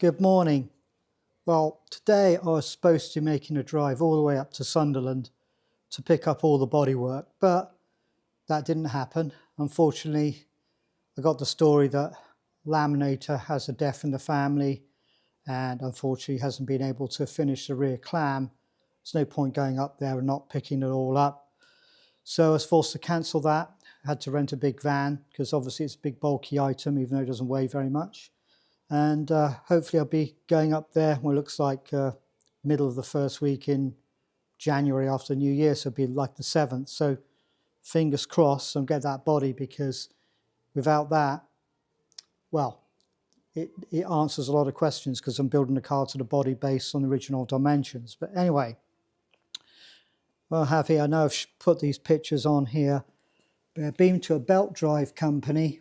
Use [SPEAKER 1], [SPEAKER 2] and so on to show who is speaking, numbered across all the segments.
[SPEAKER 1] Good morning. Well, today I was supposed to be making a drive all the way up to Sunderland to pick up all the bodywork, but that didn't happen. Unfortunately, I got the story that laminator has a death in the family and unfortunately hasn't been able to finish the rear clam. There's no point going up there and not picking it all up. So I was forced to cancel that. I had to rent a big van because obviously it's a big bulky item even though it doesn't weigh very much. And hopefully I'll be going up there, well, it looks like middle of the first week in January after New Year, so it'll be like the 7th. So fingers crossed and get that body, because without that, well, it answers a lot of questions because I'm building the car to the body based on the original dimensions. But anyway, what I have here, I know I've put these pictures on here. I've been to a belt drive company.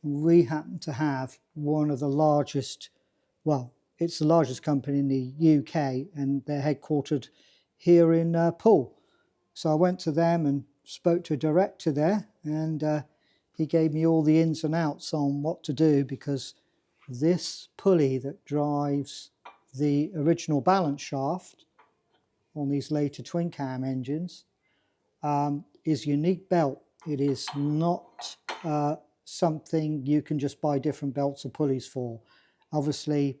[SPEAKER 1] We happen to have one of the largest, well, it's the largest company in the UK and they're headquartered here in Poole. So I went to them and spoke to a director there, and he gave me all the ins and outs on what to do, because this pulley that drives the original balance shaft on these later twin cam engines is unique belt. It is not something you can just buy different belts or pulleys for. Obviously,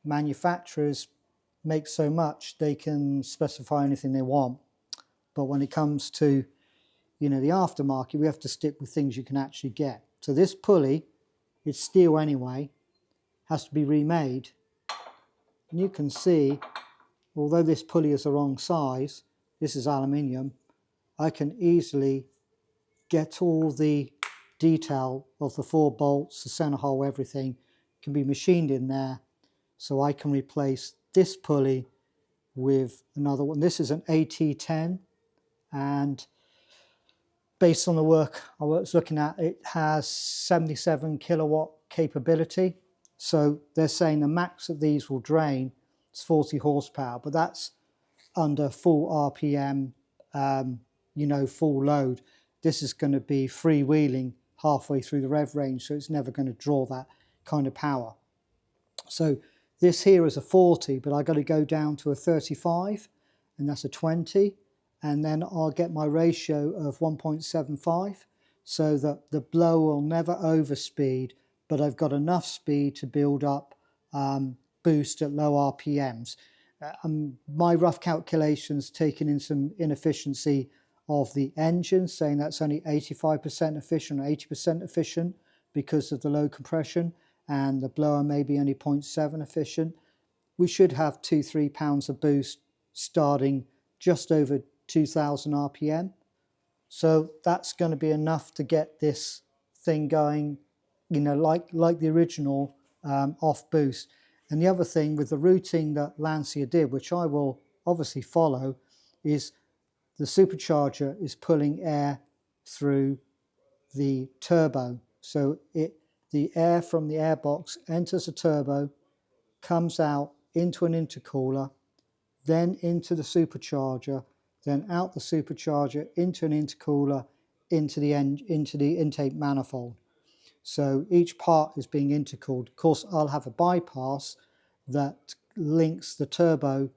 [SPEAKER 1] manufacturers make so much they can specify anything they want, but when it comes to, you know, the aftermarket, we have to stick with things you can actually get. So this pulley, it's steel anyway, has to be remade, and you can see, although this pulley is the wrong size, this is aluminium, I can easily get all the detail of the 4 bolts, the center hole, everything can be machined in there, so I can replace this pulley with another one. This is an AT10, and based on the work I was looking at, it has 77 kilowatt capability. So they're saying the max of these will drain is 40 horsepower, but that's under full RPM, you know, full load. This is going to be freewheeling halfway through the rev range, so it's never going to draw that kind of power. So this here is a 40, but I got to go down to a 35, and that's a 20, and then I'll get my ratio of 1.75, so that the blower will never overspeed, but I've got enough speed to build up boost at low RPMs. My rough calculations taking in some inefficiency of the engine, saying that's only 85% efficient or 80% efficient because of the low compression, and the blower may be only 0.7 efficient. We should have 2-3 pounds of boost starting just over 2000 RPM. So that's going to be enough to get this thing going, you know, like the original off boost. And the other thing with the routing that Lancia did, which I will obviously follow, is the supercharger is pulling air through the turbo. So the air from the airbox enters a turbo, comes out into an intercooler, then into the supercharger, then out the supercharger into an intercooler, into the intake manifold. So each part is being intercooled. Of course, I'll have a bypass that links the turbo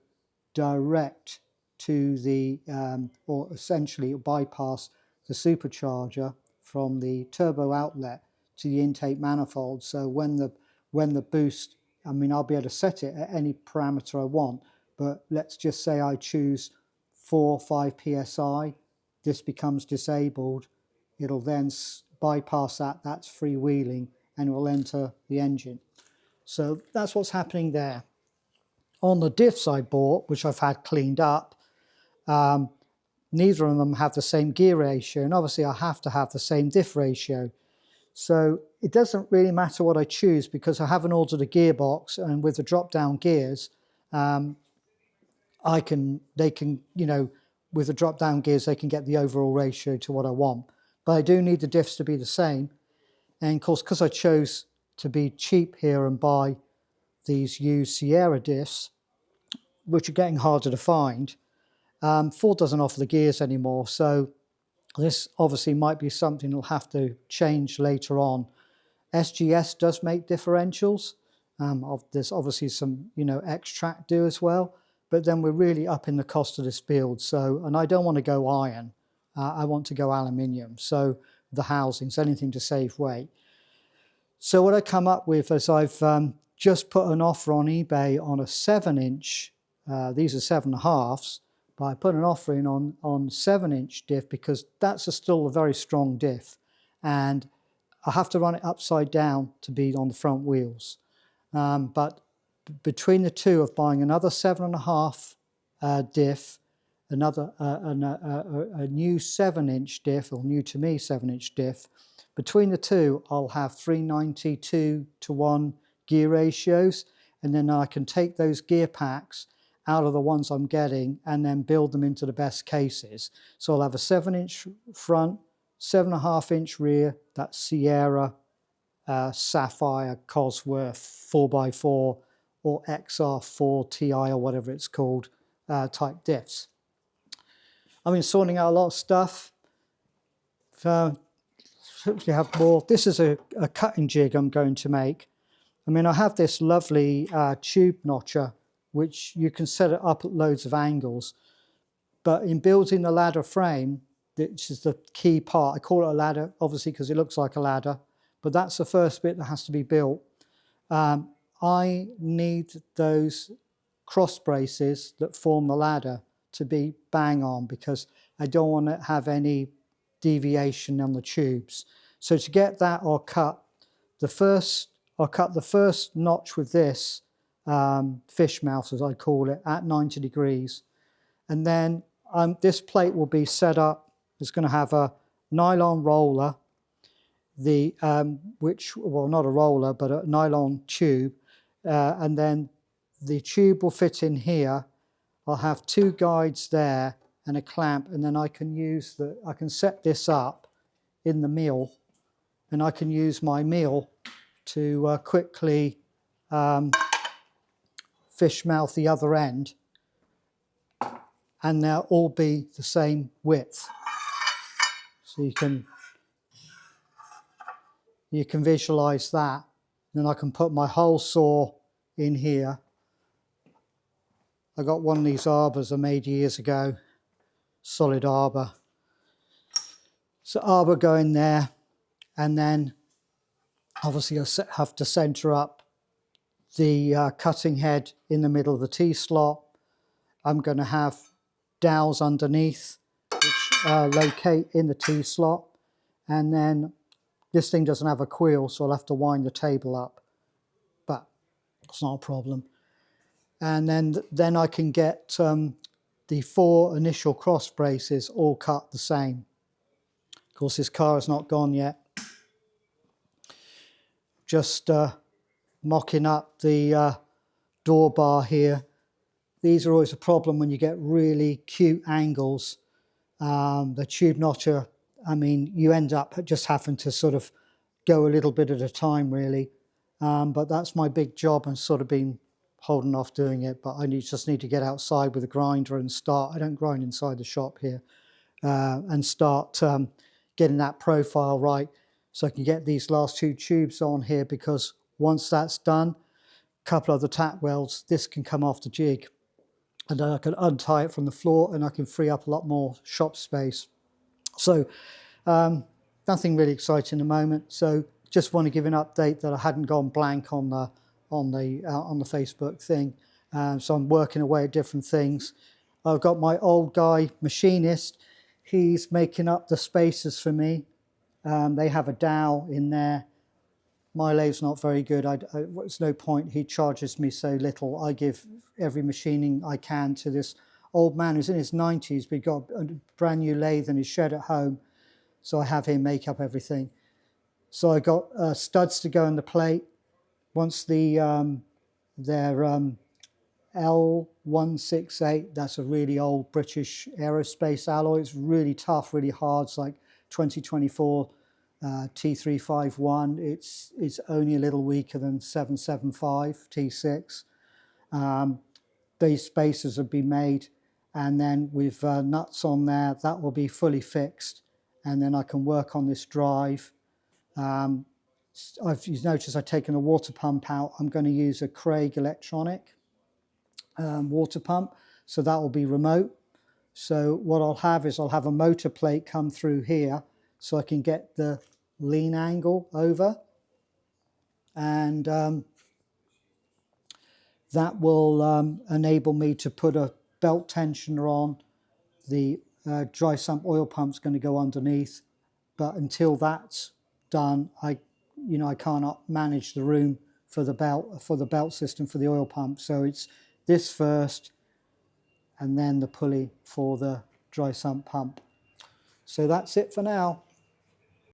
[SPEAKER 1] direct to the, or essentially bypass the supercharger from the turbo outlet to the intake manifold. So when the boost, I mean, I'll be able to set it at any parameter I want, but let's just say I choose 4 or 5 psi, this becomes disabled. It'll then bypass that, that's freewheeling, and it will enter the engine. So that's what's happening there. On the diffs I bought, which I've had cleaned up, neither of them have the same gear ratio, and obviously I have to have the same diff ratio. So it doesn't really matter what I choose, because I haven't ordered a gearbox, and with the drop-down gears, they can, you know, with the drop-down gears, they can get the overall ratio to what I want. But I do need the diffs to be the same. And of course, because I chose to be cheap here and buy these used Sierra diffs, which are getting harder to find, Ford doesn't offer the gears anymore. So this obviously might be something that'll have to change later on. SGS does make differentials, There's obviously some, extract do as well, but then we're really upping the cost of this build. So, and I don't want to go iron. I want to go aluminium. So the housings, anything to save weight. So what I come up with is I've just put an offer on eBay on a 7-inch. These are 7.5s, but I put an offer in on 7-inch diff because that's still a very strong diff, and I have to run it upside down to be on the front wheels. But between the two of buying another 7.5 diff, another a new 7-inch diff, or new to me 7-inch diff, between the two I'll have 392:1 gear ratios, and then I can take those gear packs out of the ones I'm getting and then build them into the best cases. So I'll have a 7-inch front, 7.5-inch rear, that's Sierra, Sapphire, Cosworth 4x4 or XR4 Ti or whatever it's called type diffs. I've been sorting out a lot of stuff. Hopefully have more. This is a cutting jig I'm going to make. I mean, I have this lovely tube notcher which you can set it up at loads of angles, but in building the ladder frame, which is the key part, I call it a ladder obviously because it looks like a ladder, but that's the first bit that has to be built. I need those cross braces that form the ladder to be bang on because I don't want to have any deviation on the tubes. So to get that, I'll cut the first notch with this fish mouth, as I call it, at 90 degrees, and then this plate will be set up. It's going to have a nylon roller, well, not a roller, but a nylon tube, and then the tube will fit in here. I'll have 2 guides there and a clamp, and then I can set this up in the mill, and I can use my mill to quickly fish mouth the other end, and they'll all be the same width. So you can visualize that. Then I can put my hole saw in here. I got one of these arbors I made years ago, solid arbor. So arbor go in there, and then obviously I have to center up the cutting head in the middle of the T-slot. I'm going to have dowels underneath which locate in the T-slot, and then this thing doesn't have a quill, so I'll have to wind the table up, but it's not a problem. And then I can get the 4 initial cross braces all cut the same. Of course, this car is not gone yet. Just mocking up the door bar here. These are always a problem when you get really cute angles. The tube notcher, I mean, you end up just having to sort of go a little bit at a time, really. But that's my big job, and sort of been holding off doing it. But I just need to get outside with a grinder and start. I don't grind inside the shop here, and start getting that profile right, so I can get these last 2 tubes on here. Because once that's done, a couple of the tack welds, this can come off the jig, and then I can untie it from the floor, and I can free up a lot more shop space. So nothing really exciting at the moment. So just want to give an update that I hadn't gone blank on the Facebook thing. So I'm working away at different things. I've got my old guy machinist. He's making up the spaces for me. They have a dowel in there. My lathe's not very good. There's no point. He charges me so little. I give every machining I can to this old man who's in his 90s, but he got a brand new lathe in his shed at home. So I have him make up everything. So I got studs to go in the plate. Once their L168, that's a really old British aerospace alloy. It's really tough, really hard. It's like 2024 T351. It's only a little weaker than 775 T6. These spacers have been made, and then with nuts on there, that will be fully fixed, and then I can work on this drive. You've noticed I've taken the water pump out. I'm going to use a Craig electronic water pump, so that will be remote. So what I'll have is I'll have a motor plate come through here so I can get the lean angle over, and that will enable me to put a belt tensioner on. The dry sump oil pump's going to go underneath, but until that's done, I cannot manage the room for the belt system for the oil pump. So it's this first, and then the pulley for the dry sump pump. So that's it for now.